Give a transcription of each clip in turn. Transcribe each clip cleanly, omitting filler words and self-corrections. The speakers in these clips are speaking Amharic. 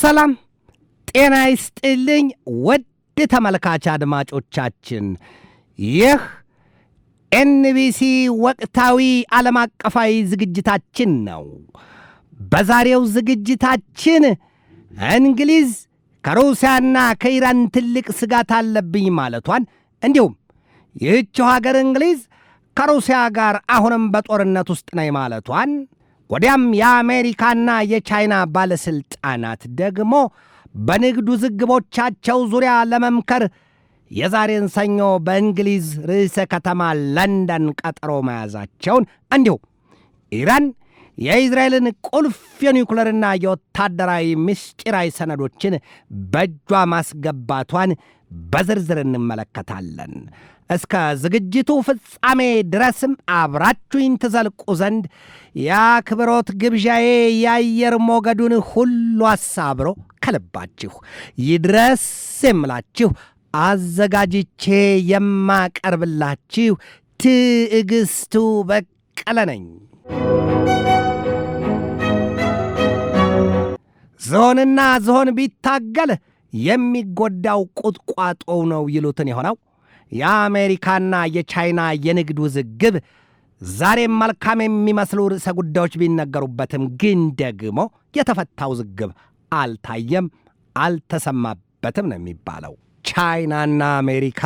ሰላም ጤና ይስጥልኝ ውድ ተመልካች አድማጮቻችን ይህ ኤንቢሲ ወቅታዊ ዓለም አቀፋዊ ዝግጅታችን ነው። በዛሬው ዝግጅታችን እንግሊዝ ከሩሲያና ከኢራን ትልቅ ስጋት አለብኝ ማለቷን እንዲሁም ይህችው ሀገር እንግሊዝ ከሩሲያ ጋር አሁንም በጦርነት ውስጥ ነኝ ማለቷን ወዲያም የአሜሪካና የቻይና ባለስልጣናት ደግሞ በንግዱ ዝግቦቻቸው ዙሪያ ለመምከር የዛሬን ሰኞ በእንግሊዝ ርዕሰ ከተማ ለንደን ቀጠሮ መያዛቸውን እንዲሁ ኢራን የእስራኤልን ቁልፍ የኒውክሌርና የወታደራዊ ምስጢራዊ ሰነዶችን በእጇ ማስገባቷን በዝርዝር እንመለከታለን። እስከ ዝግጅቱ ፍጻሜ ድረስም አብራችሁኝ ትዘልቁ ዘንድ የአክብሮት ግብዣዬ የአየር ሞገዱን ሁሉ አሳብሮ ከልባችሁ ይድረስ የምላችሁ አዘጋጅቼ የማቀርብላችሁ ትዕግስቱ በቀለ ነኝ። ዝሆንና ዝሆን ቢታገል የሚጎዳው ቁጥቋጦው ነው ይሉትን የሆነው የአሜሪካና የቻይና የንግድ ውዝግብ ዛሬም መልካም የሚመስሉ ርዕሰ ጉዳዮች ቢነገሩበትም ግን ደግሞ የተፈታው ውዝግብ አልታየም፣ አልተሰማበትም ነው የሚባለው። ቻይናና አሜሪካ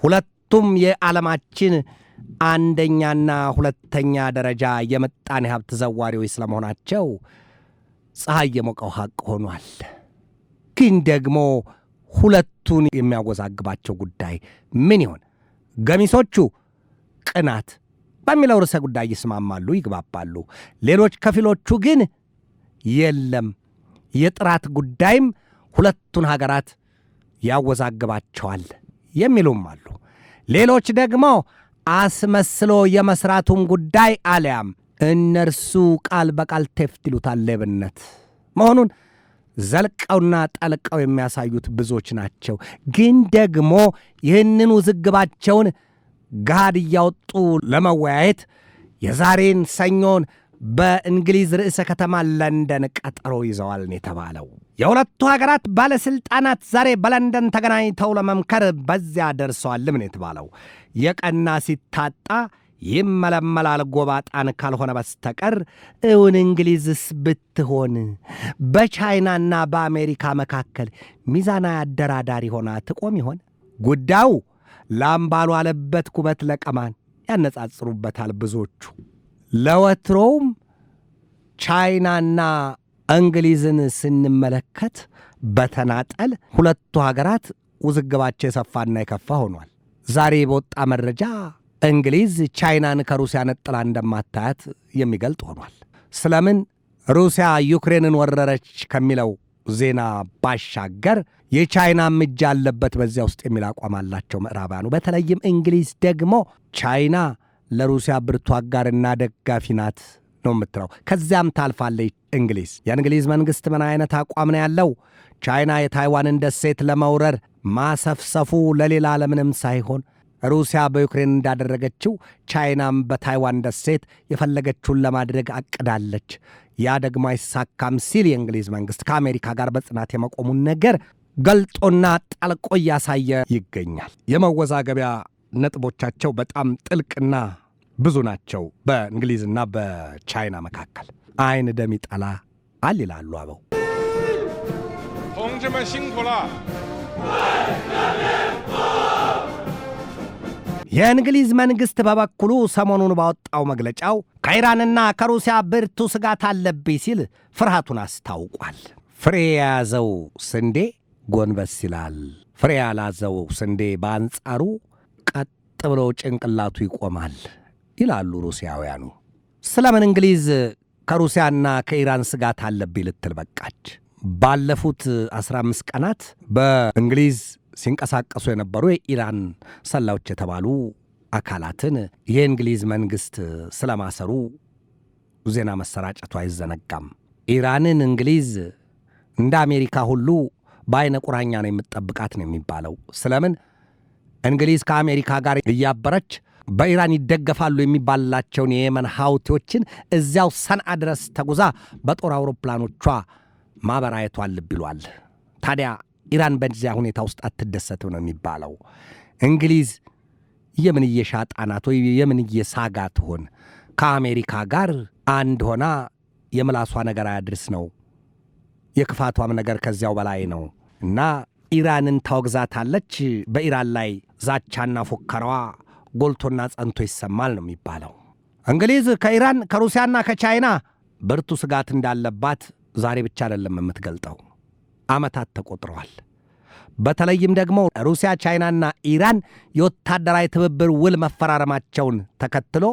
ሁለቱም የዓለማችን አንደኛና ሁለተኛ ደረጃ የምጣኔ ሀብት ዘዋሪዎች ስለመሆናቸው ፀሐይ የሞቀው ሐቅ ሆኗል። ግን ደግሞ ሁለቱን የሚያወዛግባቸው ጉዳይ ምን ይሆን? ገሚሶቹ ቅናት በሚለው ርዕሰ ጉዳይ ይስማማሉ፣ ይግባባሉ። ሌሎች ከፊሎቹ ግን የለም የጥራት ጉዳይም ሁለቱን ሀገራት ያወዛግባቸዋል የሚሉም አሉ። ሌሎች ደግሞ አስመስሎ የመስራቱን ጉዳይ አሊያም እነርሱ ቃል በቃል ቴፍት ይሉታል ሌብነት መሆኑን ዘልቀውና ጠልቀው የሚያሳዩት ብዙዎች ናቸው። ግን ደግሞ ይህንን ውዝግባቸውን ጋድ እያወጡ ለመወያየት የዛሬን ሰኞን በእንግሊዝ ርዕሰ ከተማ ለንደን ቀጠሮ ይዘዋል የተባለው የሁለቱ ሀገራት ባለስልጣናት ዛሬ በለንደን ተገናኝተው ለመምከር በዚያ ደርሰዋልም የተባለው የቀና ሲታጣ ይመለመላል ጎባጣን ካልሆነ በስተቀር እውን እንግሊዝስ ብትሆን በቻይናና በአሜሪካ መካከል ሚዛናዊ አደራዳሪ ሆና ትቆም ይሆን? ጉዳዩ ላምባሉ አለበት ኩበት ለቀማን ያነጻጽሩበታል ብዙዎቹ። ለወትሮውም ቻይናና እንግሊዝን ስንመለከት በተናጠል ሁለቱ ሀገራት ውዝግባቸው የሰፋና የከፋ ሆኗል። ዛሬ በወጣ መረጃ እንግሊዝ ቻይናን ከሩሲያ ነጥላ እንደማታያት የሚገልጥ ሆኗል። ስለምን ሩሲያ ዩክሬንን ወረረች ከሚለው ዜና ባሻገር የቻይናም እጅ አለበት በዚያ ውስጥ የሚል አቋም አላቸው ምዕራባውያኑ። በተለይም እንግሊዝ ደግሞ ቻይና ለሩሲያ ብርቱ አጋርና ደጋፊ ናት ነው የምትለው። ከዚያም ታልፋለች እንግሊዝ። የእንግሊዝ መንግሥት ምን አይነት አቋም ነው ያለው? ቻይና የታይዋንን ደሴት ለመውረር ማሰፍሰፉ ለሌላ ለምንም ሳይሆን ሩሲያ በዩክሬን እንዳደረገችው ቻይናም በታይዋን ደሴት የፈለገችውን ለማድረግ አቅዳለች። ያ ደግሞ አይሳካም ሲል የእንግሊዝ መንግሥት ከአሜሪካ ጋር በጽናት የመቆሙን ነገር ገልጦና ጠልቆ እያሳየ ይገኛል። የመወዛገቢያ ነጥቦቻቸው በጣም ጥልቅና ብዙ ናቸው። በእንግሊዝና በቻይና መካከል አይን ደም ይጠላል ይላሉ አበው። የእንግሊዝ መንግሥት በበኩሉ ሰሞኑን ባወጣው መግለጫው ከኢራንና ከሩሲያ ብርቱ ስጋት አለብኝ ሲል ፍርሃቱን አስታውቋል። ፍሬ የያዘው ስንዴ ጎንበስ ይላል፣ ፍሬ ያላዘው ስንዴ በአንጻሩ ቀጥ ብሎ ጭንቅላቱ ይቆማል ይላሉ ሩሲያውያኑ። ስለምን እንግሊዝ ከሩሲያና ከኢራን ስጋት አለብኝ ልትል በቃች? ባለፉት 15 ቀናት በእንግሊዝ ሲንቀሳቀሱ የነበሩ የኢራን ሰላዮች የተባሉ አካላትን የእንግሊዝ መንግሥት ስለማሰሩ ዜና መሰራጨቱ አይዘነጋም። ኢራንን እንግሊዝ እንደ አሜሪካ ሁሉ በአይነ ቁራኛ ነው የምትጠብቃት ነው የሚባለው። ስለምን እንግሊዝ ከአሜሪካ ጋር እያበረች በኢራን ይደገፋሉ የሚባላቸውን የየመን ሐውቲዎችን እዚያው ሰንዓ ድረስ ተጉዛ በጦር አውሮፕላኖቿ ማበራየቷን ልብ ይሏል። ታዲያ ኢራን በዚያ ሁኔታ ውስጥ አትደሰትም ነው የሚባለው። እንግሊዝ የምን የሻጣናት ወይ የምን የሳጋ ትሆን? ከአሜሪካ ጋር አንድ ሆና የምላሷ ነገር አያድርስ ነው። የክፋቷም ነገር ከዚያው በላይ ነው እና ኢራንን ታወግዛታለች። በኢራን ላይ ዛቻና ፉከራዋ ጎልቶና ጸንቶ ይሰማል ነው የሚባለው። እንግሊዝ ከኢራን ከሩሲያና ከቻይና ብርቱ ስጋት እንዳለባት ዛሬ ብቻ አይደለም የምትገልጠው፣ ዓመታት ተቆጥረዋል። በተለይም ደግሞ ሩሲያ፣ ቻይናና ኢራን የወታደራዊ ትብብር ውል መፈራረማቸውን ተከትሎ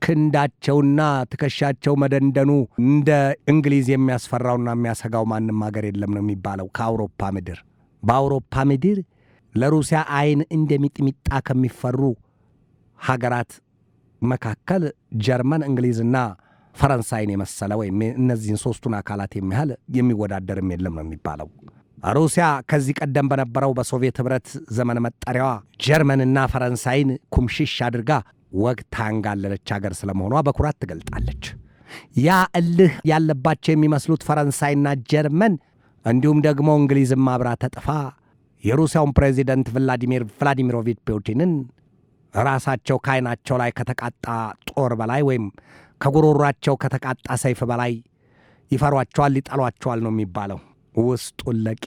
ክንዳቸውና ትከሻቸው መደንደኑ እንደ እንግሊዝ የሚያስፈራውና የሚያሰጋው ማንም ሀገር የለም ነው የሚባለው ከአውሮፓ ምድር። በአውሮፓ ምድር ለሩሲያ አይን እንደሚጥሚጣ ከሚፈሩ ሀገራት መካከል ጀርመን፣ እንግሊዝና ፈረንሳይን የመሰለ ወይም እነዚህን ሦስቱን አካላት የሚያህል የሚወዳደርም የለም ነው የሚባለው። ሩሲያ ከዚህ ቀደም በነበረው በሶቪየት ኅብረት ዘመን መጠሪያዋ ጀርመንና ፈረንሳይን ኩምሽሽ አድርጋ ወግታ ያንጋለለች ሀገር ስለመሆኗ በኩራት ትገልጣለች። ያ እልህ ያለባቸው የሚመስሉት ፈረንሳይና ጀርመን እንዲሁም ደግሞ እንግሊዝም አብራ ተጥፋ የሩሲያውን ፕሬዚደንት ቭላዲሚሮቪች ፑቲንን ራሳቸው ከዓይናቸው ላይ ከተቃጣ ጦር በላይ ወይም ከጉሮሯቸው ከተቃጣ ሰይፍ በላይ ይፈሯቸዋል፣ ሊጠሏቸዋል ነው የሚባለው። ውስጡን ለቄ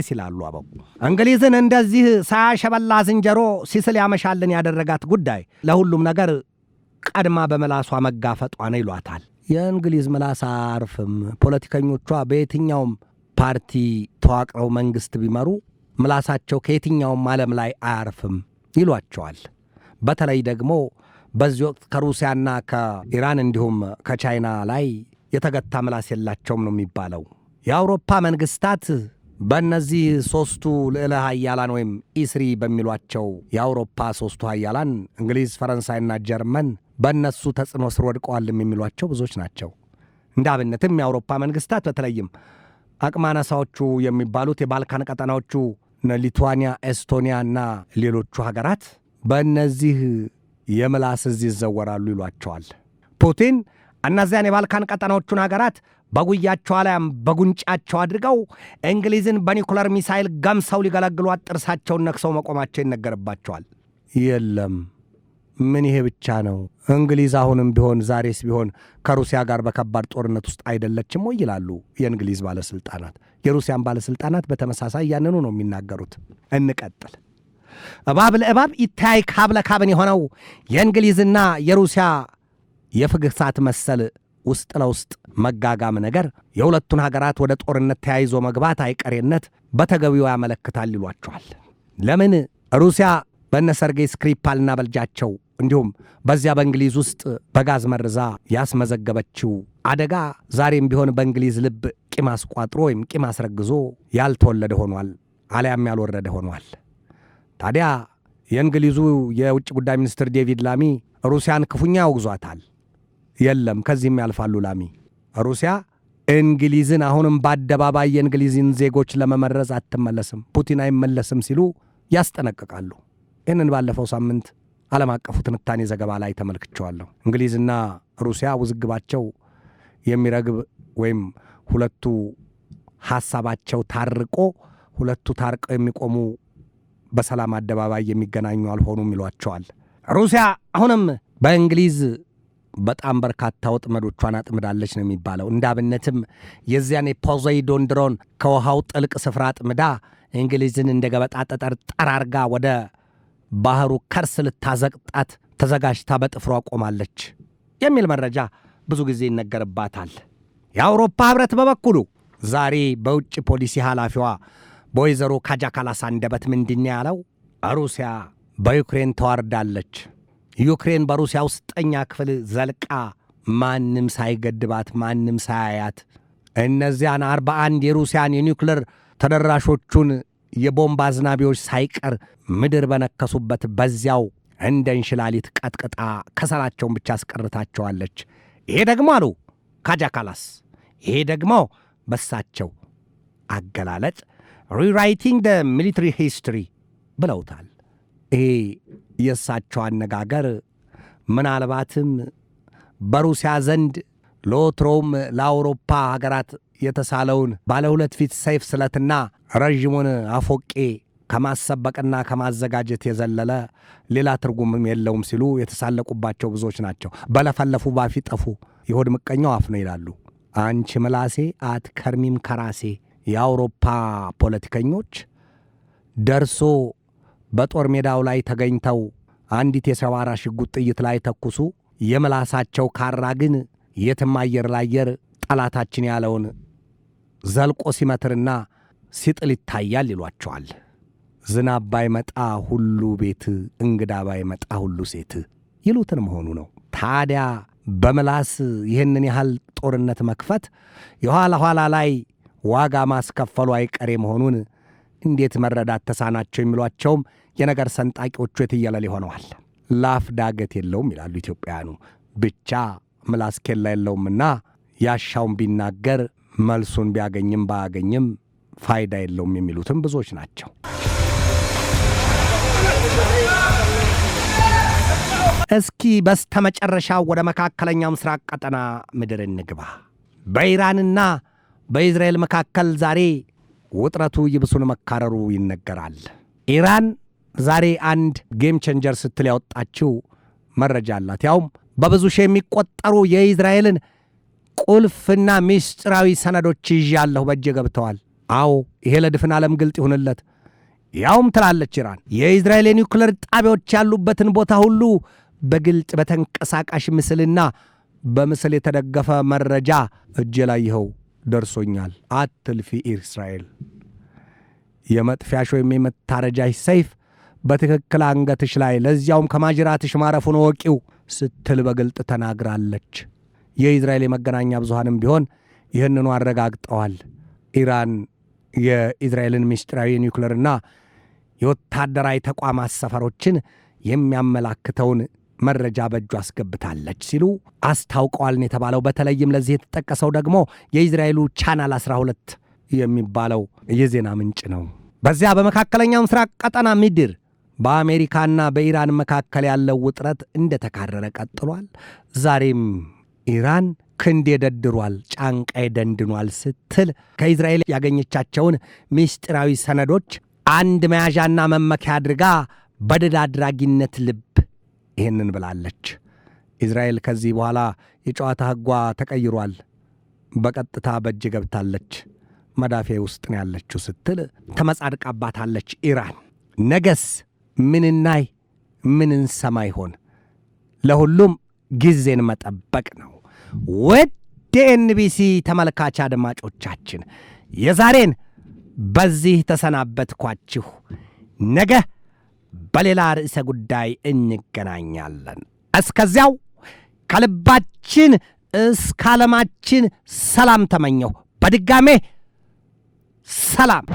ሲላሉ አበው እንግሊዝን እንደዚህ ሳያሸበላ ዝንጀሮ ሲስል ያመሻልን ያደረጋት ጉዳይ ለሁሉም ነገር ቀድማ በመላሷ መጋፈጧ ነው ይሏታል። የእንግሊዝ ምላስ አያርፍም። ፖለቲከኞቿ በየትኛውም ፓርቲ ተዋቅረው መንግሥት ቢመሩ ምላሳቸው ከየትኛውም ዓለም ላይ አያርፍም ይሏቸዋል። በተለይ ደግሞ በዚህ ወቅት ከሩሲያና ከኢራን እንዲሁም ከቻይና ላይ የተገታ ምላስ የላቸውም ነው የሚባለው። የአውሮፓ መንግሥታት በእነዚህ ሦስቱ ልዕለ ኃያላን ወይም ኢስሪ በሚሏቸው የአውሮፓ ሦስቱ ኃያላን እንግሊዝ፣ ፈረንሳይና ጀርመን በእነሱ ተጽዕኖ ስር ወድቀዋልም የሚሏቸው ብዙዎች ናቸው። እንደ አብነትም የአውሮፓ መንግሥታት በተለይም አቅማነሳዎቹ የሚባሉት የባልካን ቀጠናዎቹ ሊቱዋኒያ፣ ኤስቶኒያና ሌሎቹ ሀገራት በእነዚህ የምላስ እዚህ ይዘወራሉ ይሏቸዋል። ፑቲን እነዚያን የባልካን ቀጠናዎቹን ሀገራት በጉያቸው አሊያም በጉንጫቸው አድርገው እንግሊዝን በኒኩለር ሚሳይል ገምሰው ሊገለግሏት ጥርሳቸውን ነክሰው መቆማቸው ይነገርባቸዋል። የለም ምን ይሄ ብቻ ነው? እንግሊዝ አሁንም ቢሆን ዛሬስ ቢሆን ከሩሲያ ጋር በከባድ ጦርነት ውስጥ አይደለችም ወይ ይላሉ የእንግሊዝ ባለሥልጣናት። የሩሲያን ባለሥልጣናት በተመሳሳይ ያንኑ ነው የሚናገሩት። እንቀጥል። እባብ ለእባብ ይታይ ካብ ለካብን የሆነው የእንግሊዝና የሩሲያ የፍግሳት መሰል ውስጥ ለውስጥ መጋጋም ነገር የሁለቱን ሀገራት ወደ ጦርነት ተያይዞ መግባት አይቀሬነት በተገቢው ያመለክታል ይሏቸዋል። ለምን ሩሲያ በነ ሰርጌይ ስክሪፓልና በልጃቸው እንዲሁም በዚያ በእንግሊዝ ውስጥ በጋዝ መርዛ ያስመዘገበችው አደጋ ዛሬም ቢሆን በእንግሊዝ ልብ ቂም አስቋጥሮ ወይም ቂም አስረግዞ ያልተወለደ ሆኗል፣ አሊያም ያልወረደ ሆኗል። ታዲያ የእንግሊዙ የውጭ ጉዳይ ሚኒስትር ዴቪድ ላሚ ሩሲያን ክፉኛ ያወግዟታል። የለም ከዚህም ያልፋሉ ላሚ። ሩሲያ እንግሊዝን አሁንም በአደባባይ የእንግሊዝን ዜጎች ለመመረዝ አትመለስም፣ ፑቲን አይመለስም ሲሉ ያስጠነቅቃሉ። ይህንን ባለፈው ሳምንት ዓለም አቀፉ ትንታኔ ዘገባ ላይ ተመልክቸዋለሁ። እንግሊዝና ሩሲያ ውዝግባቸው የሚረግብ ወይም ሁለቱ ሐሳባቸው ታርቆ ሁለቱ ታርቀው የሚቆሙ በሰላም አደባባይ የሚገናኙ አልሆኑም ይሏቸዋል። ሩሲያ አሁንም በእንግሊዝ በጣም በርካታ ወጥመዶቿን አጥምዳለች ነው የሚባለው። እንዳብነትም የዚያን የፖዘይዶን ድሮን ከውሃው ጥልቅ ስፍራ አጥምዳ እንግሊዝን እንደ ገበጣ ጠጠር ጠራርጋ ወደ ባህሩ ከርስ ልታዘቅጣት ተዘጋጅታ በጥፍሯ ቆማለች የሚል መረጃ ብዙ ጊዜ ይነገርባታል። የአውሮፓ ኅብረት በበኩሉ ዛሬ በውጭ ፖሊሲ ኃላፊዋ በወይዘሮ ካጃ ካላስ አንደበት ምንድን ያለው? ሩሲያ በዩክሬን ተዋርዳለች። ዩክሬን በሩሲያ ውስጠኛ ክፍል ዘልቃ ማንም ሳይገድባት ማንም ሳያያት እነዚያን 41 የሩሲያን የኒውክሌር ተደራሾቹን የቦምብ አዝናቢዎች ሳይቀር ምድር በነከሱበት በዚያው እንደ እንሽላሊት ቀጥቅጣ ከሰላቸውን ብቻ አስቀርታቸዋለች። ይሄ ደግሞ አሉ ካጃ ካላስ፣ ይሄ ደግሞ በሳቸው አገላለጥ ሪራይቲንግ ደ ሚሊተሪ ሂስትሪ ብለውታል። ይሄ የእሳቸው አነጋገር ምናልባትም በሩሲያ ዘንድ ለወትሮውም ለአውሮፓ ሀገራት የተሳለውን ባለ 2 ፊት ሰይፍ ስለትና ረዥሙን አፎቄ ከማሰበቅና ከማዘጋጀት የዘለለ ሌላ ትርጉምም የለውም ሲሉ የተሳለቁባቸው ብዙዎች ናቸው። በለፈለፉ ባፊ ጠፉ የሆድ ምቀኛው አፍ ነው ይላሉ። አንቺ ምላሴ አትከርሚም ከራሴ። የአውሮፓ ፖለቲከኞች ደርሶ በጦር ሜዳው ላይ ተገኝተው አንዲት የሰባራ ሽጉጥ ጥይት ላይ ተኩሱ። የምላሳቸው ካራ ግን የትም አየር ላየር ጠላታችን ያለውን ዘልቆ ሲመትርና ሲጥል ይታያል ይሏቸዋል። ዝናብ ባይመጣ ሁሉ ቤት፣ እንግዳ ባይመጣ ሁሉ ሴት ይሉትን መሆኑ ነው። ታዲያ በምላስ ይህንን ያህል ጦርነት መክፈት የኋላ ኋላ ላይ ዋጋ ማስከፈሉ አይቀሬ መሆኑን እንዴት መረዳት ተሳናቸው የሚሏቸውም የነገር ሰንጣቂዎቹ የትየለል ሆነዋል። ላፍ ዳገት የለውም ይላሉ ኢትዮጵያውያኑ። ብቻ ምላስ ኬላ የለውምና ያሻውን ቢናገር መልሱን ቢያገኝም ባያገኝም ፋይዳ የለውም የሚሉትም ብዙዎች ናቸው። እስኪ በስተመጨረሻው ወደ መካከለኛው ምስራቅ ቀጠና ምድር እንግባ። በኢራንና በእስራኤል መካከል ዛሬ ውጥረቱ ይብሱን መካረሩ ይነገራል። ኢራን ዛሬ አንድ ጌም ቼንጀር ስትል ያወጣችው መረጃ አላት። ያውም በብዙ ሺህ የሚቆጠሩ የእስራኤልን ቁልፍና ምስጢራዊ ሰነዶች ይዣለሁ በእጄ ገብተዋል። አዎ ይሄ ለድፍን ዓለም ግልጥ ይሁንለት። ያውም ትላለች ኢራን የእስራኤል የኒውክሌር ጣቢያዎች ያሉበትን ቦታ ሁሉ በግልጥ በተንቀሳቃሽ ምስልና በምስል የተደገፈ መረጃ እጄ ላይ ይኸው ደርሶኛል። አትልፊ እስራኤል፣ የመጥፊያሽ ወይም የመታረጃሽ ሰይፍ በትክክል አንገትሽ ላይ ለዚያውም ከማጅራትሽ ማረፉን ወቂው ስትል በግልጥ ተናግራለች። የእስራኤል የመገናኛ ብዙሃንም ቢሆን ይህንኑ አረጋግጠዋል። ኢራን የእስራኤልን ምስጢራዊ ኒውክሌርና የወታደራዊ ተቋማት ሰፈሮችን የሚያመላክተውን መረጃ በእጁ አስገብታለች ሲሉ አስታውቀዋል ነው የተባለው። በተለይም ለዚህ የተጠቀሰው ደግሞ የእስራኤሉ ቻናል 12 የሚባለው የዜና ምንጭ ነው። በዚያ በመካከለኛው ምስራቅ ቀጠና ምድር በአሜሪካና በኢራን መካከል ያለው ውጥረት እንደተካረረ ቀጥሏል። ዛሬም ኢራን ክንዴ ደድሯል፣ ጫንቃዬ ደንድኗል ስትል ከእስራኤል ያገኘቻቸውን ምስጢራዊ ሰነዶች አንድ መያዣና መመኪያ አድርጋ በድል አድራጊነት ልብ ይህንን ብላለች። እስራኤል ከዚህ በኋላ የጨዋታ ሕጓ ተቀይሯል፣ በቀጥታ በእጅ ገብታለች፣ መዳፌ ውስጥ ነው ያለችው ስትል ተመጻድቃባታለች ኢራን። ነገስ ምንናይ ምንንሰማ ይሆን? ለሁሉም ጊዜን መጠበቅ ነው። ወደ ኤንቢሲ ተመልካች አድማጮቻችን የዛሬን በዚህ ተሰናበትኳችሁ። ነገ በሌላ ርዕሰ ጉዳይ እንገናኛለን። እስከዚያው ከልባችን እስከ ዓለማችን ሰላም ተመኘሁ። በድጋሜ ሰላም።